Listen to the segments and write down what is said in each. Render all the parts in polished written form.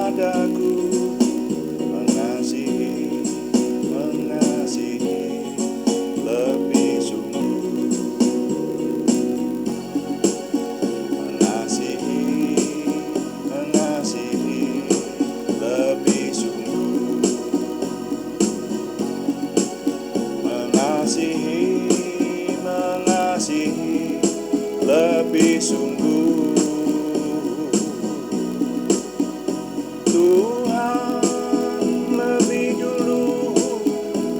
kepadaku, mengasihi lebih sungguh, mengasihi lebih sungguh, mengasihi lebih sungguh. Tuhan lebih dulu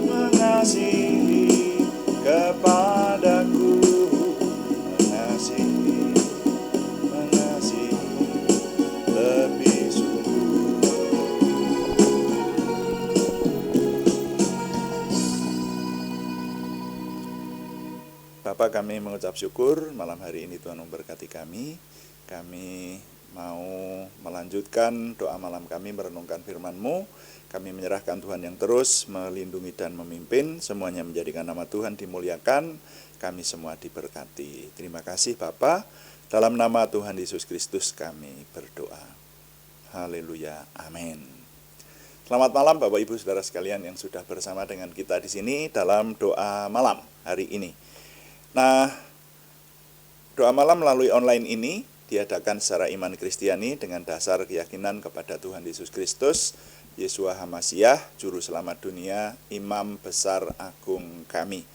mengasihi kepadaku, mengasihi lebih sungguh. Bapa, kami mengucap syukur malam hari ini Tuhan memberkati kami. Kami mau melanjutkan doa malam kami merenungkan firman-Mu. Kami menyerahkan Tuhan yang terus melindungi dan memimpin. Semuanya menjadikan nama Tuhan dimuliakan. Kami semua diberkati. Terima kasih Bapa. Dalam nama Tuhan Yesus Kristus kami berdoa. Haleluya. Amin. Selamat malam Bapak Ibu Saudara sekalian yang sudah bersama dengan kita di sini dalam doa malam hari ini. Nah, doa malam melalui online ini diadakan secara iman Kristiani dengan dasar keyakinan kepada Tuhan Yesus Kristus, Yeshua HaMasyiah, Juru Selamat dunia, Imam Besar Agung kami.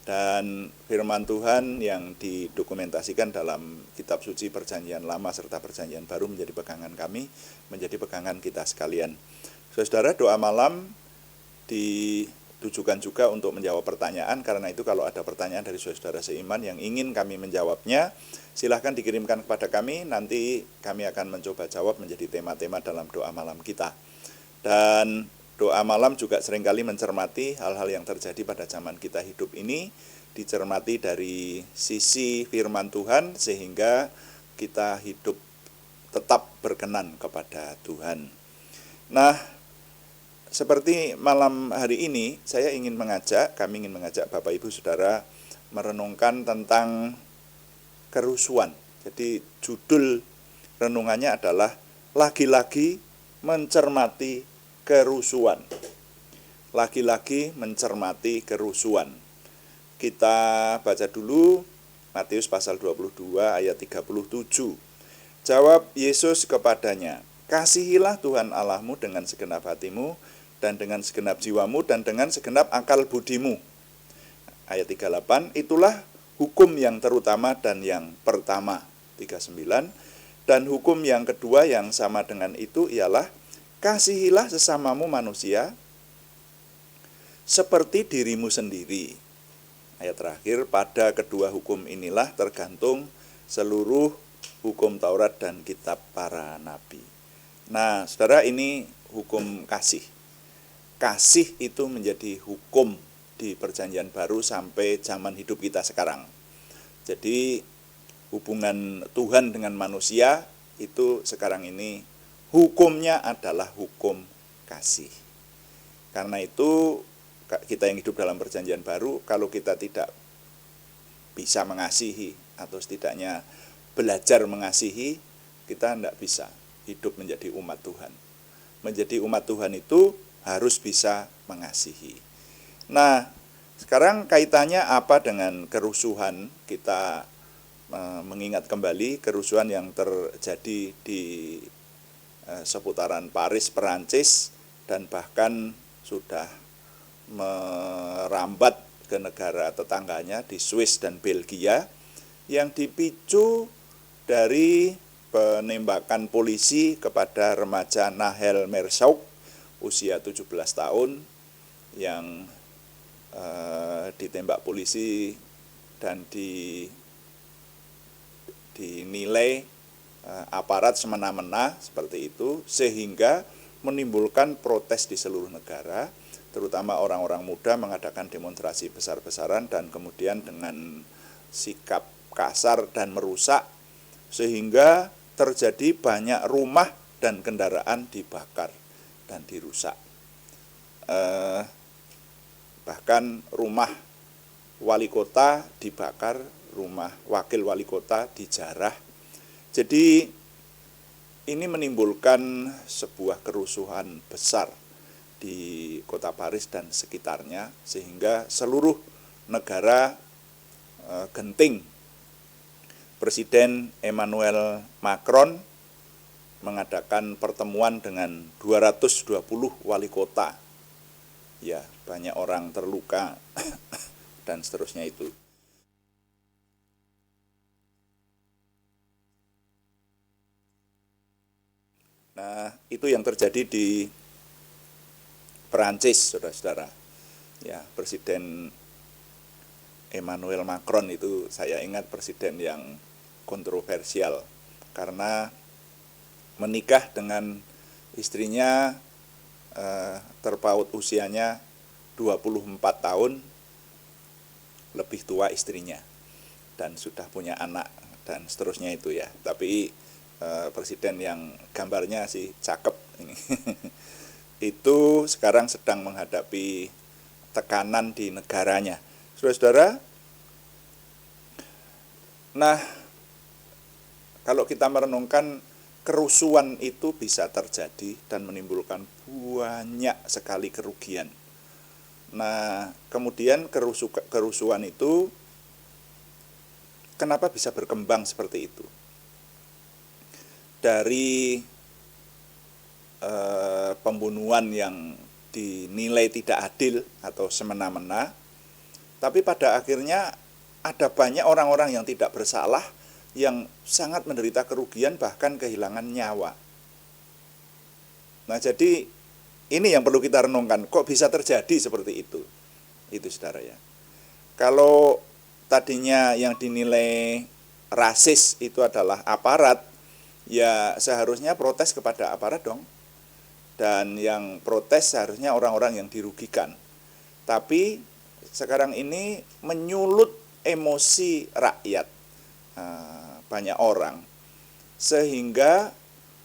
Dan firman Tuhan yang didokumentasikan dalam kitab suci Perjanjian Lama serta Perjanjian Baru menjadi pegangan kami, menjadi pegangan kita sekalian. Saudara, doa malam ditujukan juga untuk menjawab pertanyaan. Karena itu kalau ada pertanyaan dari saudara seiman yang ingin kami menjawabnya, silahkan dikirimkan kepada kami. Nanti kami akan mencoba jawab menjadi tema-tema dalam doa malam kita. Dan doa malam juga seringkali mencermati hal-hal yang terjadi pada zaman kita hidup ini, dicermati dari sisi firman Tuhan sehingga kita hidup tetap berkenan kepada Tuhan. Nah, seperti malam hari ini, kami ingin mengajak Bapak Ibu Saudara merenungkan tentang kerusuhan. Jadi judul renungannya adalah lagi-lagi mencermati kerusuhan. Lagi-lagi mencermati kerusuhan. Kita baca dulu Matius pasal 22 ayat 37. Jawab Yesus kepadanya, "Kasihilah Tuhan Allahmu dengan segenap hatimu, dan dengan segenap jiwamu, dan dengan segenap akal budimu." Ayat 38, itulah hukum yang terutama dan yang pertama. 39, dan hukum yang kedua yang sama dengan itu ialah, kasihilah sesamamu manusia seperti dirimu sendiri. Ayat terakhir, pada kedua hukum inilah tergantung seluruh hukum Taurat dan kitab para nabi. Nah, saudara, ini hukum kasih. Kasih itu menjadi hukum di Perjanjian Baru sampai zaman hidup kita sekarang. Jadi hubungan Tuhan dengan manusia itu sekarang ini hukumnya adalah hukum kasih. Karena itu kita yang hidup dalam Perjanjian Baru, kalau kita tidak bisa mengasihi atau setidaknya belajar mengasihi, kita tidak bisa hidup menjadi umat Tuhan. Menjadi umat Tuhan itu harus bisa mengasihi. Nah, sekarang kaitannya apa dengan kerusuhan? Kita mengingat kembali kerusuhan yang terjadi di seputaran Paris, Perancis, dan bahkan sudah merambat ke negara tetangganya di Swiss dan Belgia, yang dipicu dari penembakan polisi kepada remaja Nahel Merzoug usia 17 tahun yang ditembak polisi dan dinilai aparat semena-mena seperti itu, sehingga menimbulkan protes di seluruh negara, terutama orang-orang muda mengadakan demonstrasi besar-besaran dan kemudian dengan sikap kasar dan merusak, sehingga terjadi banyak rumah dan kendaraan dibakar dan dirusak. Bahkan rumah wali kota dibakar, rumah wakil wali kota dijarah. Jadi ini menimbulkan sebuah kerusuhan besar di kota Paris dan sekitarnya, sehingga seluruh negara genting. Presiden Emmanuel Macron mengadakan pertemuan dengan 220 wali kota. Ya, banyak orang terluka dan seterusnya itu. Nah, itu yang terjadi di Perancis, saudara-saudara. Ya, Presiden Emmanuel Macron itu saya ingat presiden yang kontroversial karena menikah dengan istrinya terpaut usianya 24 tahun, lebih tua istrinya, dan sudah punya anak dan seterusnya itu ya. Tapi presiden yang gambarnya sih cakep ini itu sekarang sedang menghadapi tekanan di negaranya, saudara-saudara. Nah, kalau kita merenungkan, kerusuhan itu bisa terjadi dan menimbulkan banyak sekali kerugian. Nah, kemudian kerusuhan itu kenapa bisa berkembang seperti itu? Dari pembunuhan yang dinilai tidak adil atau semena-mena, tapi pada akhirnya ada banyak orang-orang yang tidak bersalah yang sangat menderita kerugian, bahkan kehilangan nyawa. Nah, jadi ini yang perlu kita renungkan, kok bisa terjadi seperti itu? Itu, saudara ya. Kalau tadinya yang dinilai rasis itu adalah aparat, ya seharusnya protes kepada aparat dong. Dan yang protes seharusnya orang-orang yang dirugikan. Tapi sekarang ini menyulut emosi rakyat, banyak orang, sehingga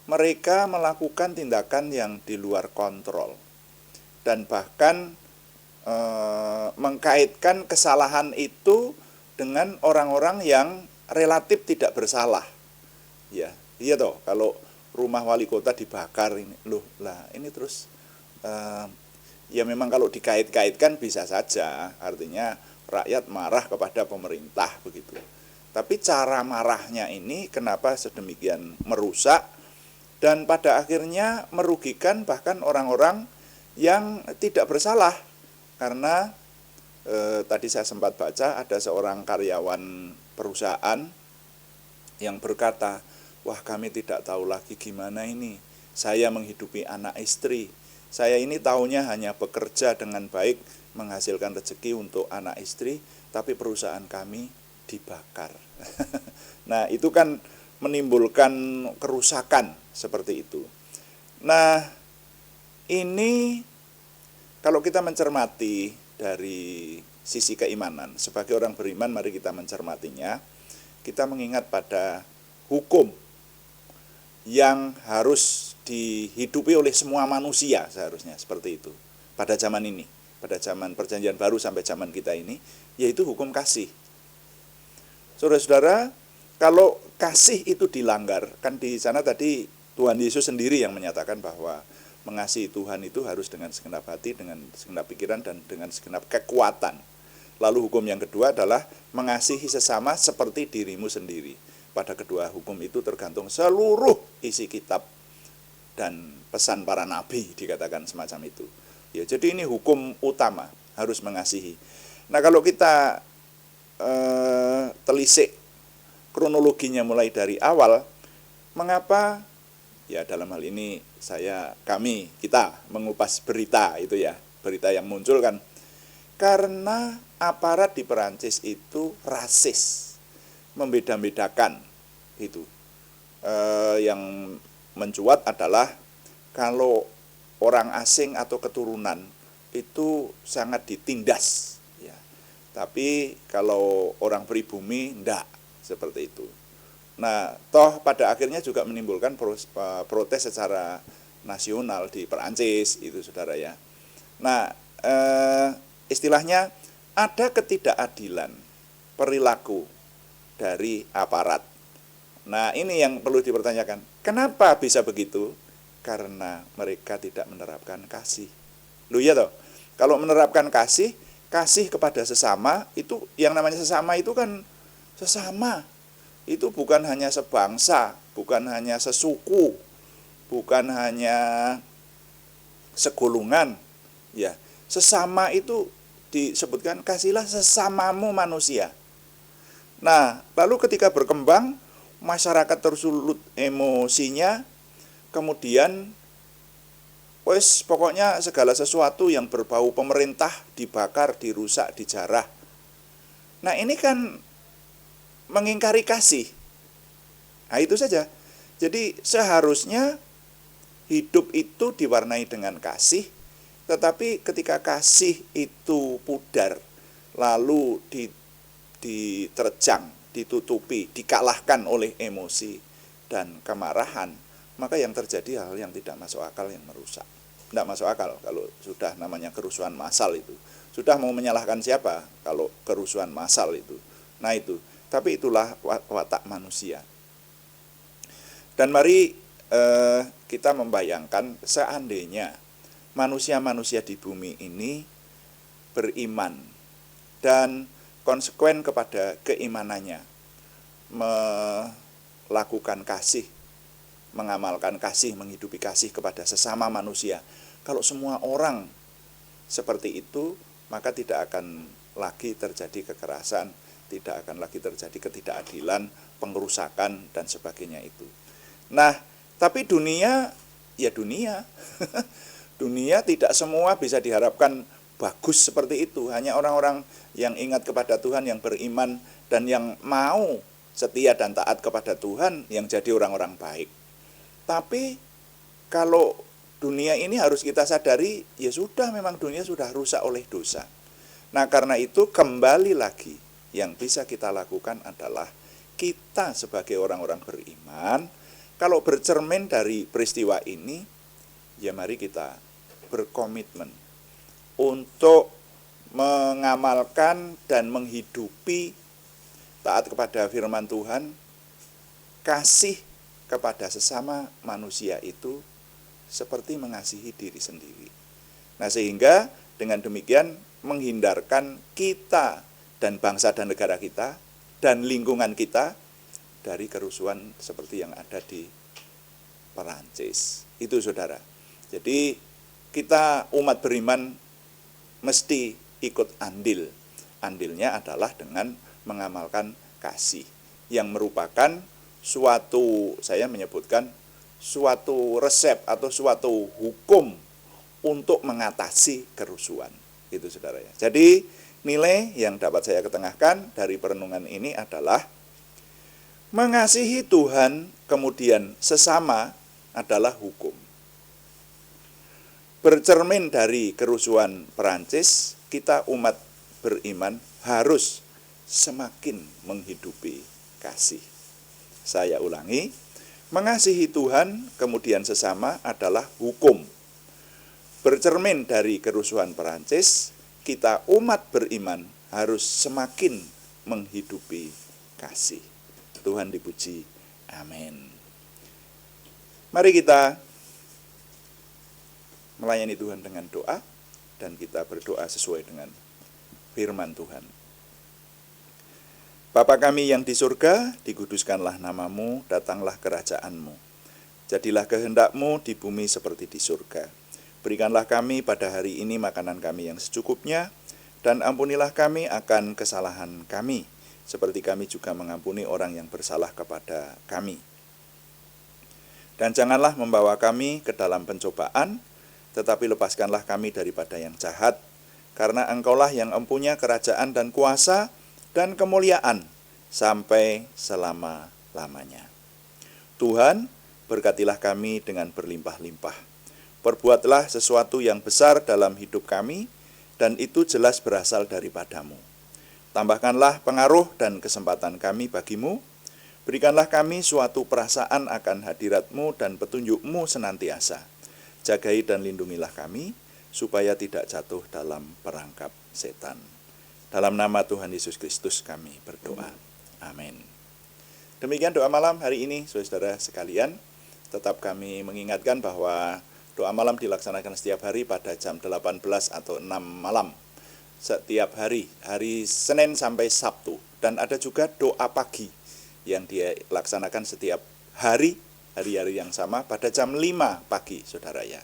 mereka melakukan tindakan yang di luar kontrol dan bahkan mengkaitkan kesalahan itu dengan orang-orang yang relatif tidak bersalah. Ya, iya toh, kalau rumah wali kota dibakar ini, loh lah ini terus ya memang kalau dikait-kaitkan bisa saja, artinya rakyat marah kepada pemerintah begitu. Tapi cara marahnya ini kenapa sedemikian merusak dan pada akhirnya merugikan bahkan orang-orang yang tidak bersalah. Karena tadi saya sempat baca ada seorang karyawan perusahaan yang berkata, wah kami tidak tahu lagi gimana ini, saya menghidupi anak istri, saya ini tahunya hanya bekerja dengan baik, menghasilkan rezeki untuk anak istri, tapi perusahaan kami dibakar. Nah, itu kan menimbulkan kerusakan seperti itu. Nah, ini kalau kita mencermati dari sisi keimanan, sebagai orang beriman mari kita mencermatinya, kita mengingat pada hukum yang harus dihidupi oleh semua manusia seharusnya seperti itu pada zaman ini, pada zaman perjanjian baru sampai zaman kita ini, yaitu hukum kasih. Saudara-saudara, kalau kasih itu dilanggar, kan di sana tadi Tuhan Yesus sendiri yang menyatakan bahwa mengasihi Tuhan itu harus dengan segenap hati, dengan segenap pikiran, dan dengan segenap kekuatan. Lalu hukum yang kedua adalah mengasihi sesama seperti dirimu sendiri. Pada kedua hukum itu tergantung seluruh isi kitab dan pesan para nabi, dikatakan semacam itu. Ya, jadi ini hukum utama, harus mengasihi. Nah, kalau kita telisik kronologinya mulai dari awal, mengapa ya dalam hal ini kita mengupas berita itu ya, berita yang muncul kan, karena aparat di Perancis itu rasis, membeda-bedakan itu. Yang mencuat adalah kalau orang asing atau keturunan itu sangat ditindas ya. Tapi kalau orang pribumi enggak, seperti itu. Nah, toh pada akhirnya juga menimbulkan protes secara nasional di Perancis itu, saudara ya. Nah, istilahnya ada ketidakadilan perilaku dari aparat. Nah, ini yang perlu dipertanyakan. Kenapa bisa begitu? Karena mereka tidak menerapkan kasih. Loh ya toh, kalau menerapkan kasih, kasih kepada sesama, itu yang namanya sesama itu kan sesama. Itu bukan hanya sebangsa, bukan hanya sesuku, bukan hanya segolongan. Ya, sesama itu disebutkan kasihlah sesamamu manusia. Nah, lalu ketika berkembang, masyarakat tersulut emosinya, kemudian wes pokoknya segala sesuatu yang berbau pemerintah dibakar, dirusak, dijarah. Nah, ini kan mengingkari kasih. Nah, itu saja. Jadi seharusnya hidup itu diwarnai dengan kasih, tetapi ketika kasih itu pudar, lalu diterjang, ditutupi, dikalahkan oleh emosi dan kemarahan, maka yang terjadi hal yang tidak masuk akal, yang merusak. Tidak masuk akal kalau sudah namanya kerusuhan massal itu. Sudah mau menyalahkan siapa kalau kerusuhan massal itu. Nah itu, tapi itulah watak manusia. Dan mari kita membayangkan seandainya manusia-manusia di bumi ini beriman dan konsekuen kepada keimanannya, melakukan kasih, mengamalkan kasih, menghidupi kasih kepada sesama manusia. Kalau semua orang seperti itu, maka tidak akan lagi terjadi kekerasan, tidak akan lagi terjadi ketidakadilan, pengerusakan, dan sebagainya itu. Nah, tapi dunia, ya dunia. Dunia tidak semua bisa diharapkan bagus seperti itu. Hanya orang-orang yang ingat kepada Tuhan, yang beriman, dan yang mau setia dan taat kepada Tuhan, yang jadi orang-orang baik. Tapi kalau dunia ini harus kita sadari, ya sudah, memang dunia sudah rusak oleh dosa. Nah, karena itu kembali lagi yang bisa kita lakukan adalah kita sebagai orang-orang beriman, kalau bercermin dari peristiwa ini, ya mari kita berkomitmen untuk mengamalkan dan menghidupi taat kepada firman Tuhan, kasih kepada sesama manusia itu seperti mengasihi diri sendiri. Nah, sehingga dengan demikian menghindarkan kita dan bangsa dan negara kita dan lingkungan kita dari kerusuhan seperti yang ada di Perancis. Itu saudara. Jadi kita umat beriman mesti ikut andil. Andilnya adalah dengan mengamalkan kasih yang merupakan suatu, saya menyebutkan suatu resep atau suatu hukum untuk mengatasi kerusuhan. Itu saudara ya. Jadi nilai yang dapat saya ketengahkan dari perenungan ini adalah mengasihi Tuhan kemudian sesama adalah hukum. Bercermin dari kerusuhan Perancis, kita umat beriman harus semakin menghidupi kasih. Saya ulangi, mengasihi Tuhan kemudian sesama adalah hukum. Bercermin dari kerusuhan Perancis, kita umat beriman harus semakin menghidupi kasih. Tuhan dipuji. Amin. Mari kita melayani Tuhan dengan doa dan kita berdoa sesuai dengan firman Tuhan. Bapa kami yang di surga, dikuduskanlah namamu, datanglah kerajaan-Mu. Jadilah kehendak-Mu di bumi seperti di surga. Berikanlah kami pada hari ini makanan kami yang secukupnya, dan ampunilah kami akan kesalahan kami, seperti kami juga mengampuni orang yang bersalah kepada kami. Dan janganlah membawa kami ke dalam pencobaan, tetapi lepaskanlah kami daripada yang jahat, karena Engkaulah yang empunya kerajaan dan kuasa dan kemuliaan sampai selama-lamanya. Tuhan, berkatilah kami dengan berlimpah-limpah. Perbuatlah sesuatu yang besar dalam hidup kami, dan itu jelas berasal daripadamu. Tambahkanlah pengaruh dan kesempatan kami bagimu. Berikanlah kami suatu perasaan akan hadirat-Mu dan petunjuk-Mu senantiasa. Jagai dan lindungilah kami, supaya tidak jatuh dalam perangkap setan. Dalam nama Tuhan Yesus Kristus kami berdoa. Amin. Demikian doa malam hari ini, saudara sekalian. tetap kami mengingatkan bahwa doa malam dilaksanakan setiap hari pada jam 18 atau 6 malam. Setiap hari Senin sampai Sabtu. Dan ada juga doa pagi yang dia laksanakan setiap hari yang sama pada jam 5 pagi, saudara ya.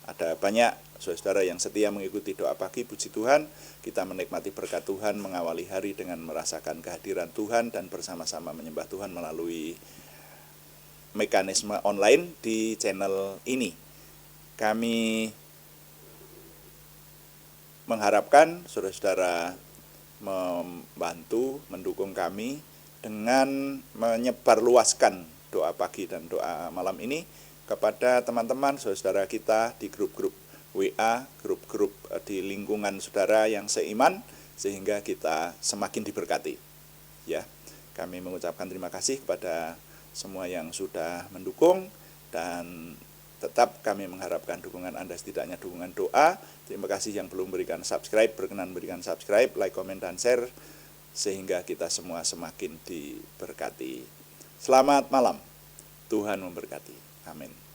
Ada banyak saudara yang setia mengikuti doa pagi, puji Tuhan. Kita menikmati berkat Tuhan, mengawali hari dengan merasakan kehadiran Tuhan dan bersama-sama menyembah Tuhan melalui mekanisme online di channel ini. Kami mengharapkan saudara-saudara membantu, mendukung kami dengan menyebarluaskan doa pagi dan doa malam ini kepada teman-teman saudara kita di grup-grup WA, grup-grup di lingkungan saudara yang seiman, sehingga kita semakin diberkati. Ya, kami mengucapkan terima kasih kepada semua yang sudah mendukung, dan tetap kami mengharapkan dukungan Anda, setidaknya dukungan doa. Terima kasih yang belum berikan subscribe, berkenan berikan subscribe, like, komen, dan share, sehingga kita semua semakin diberkati. Selamat malam, Tuhan memberkati. Amin.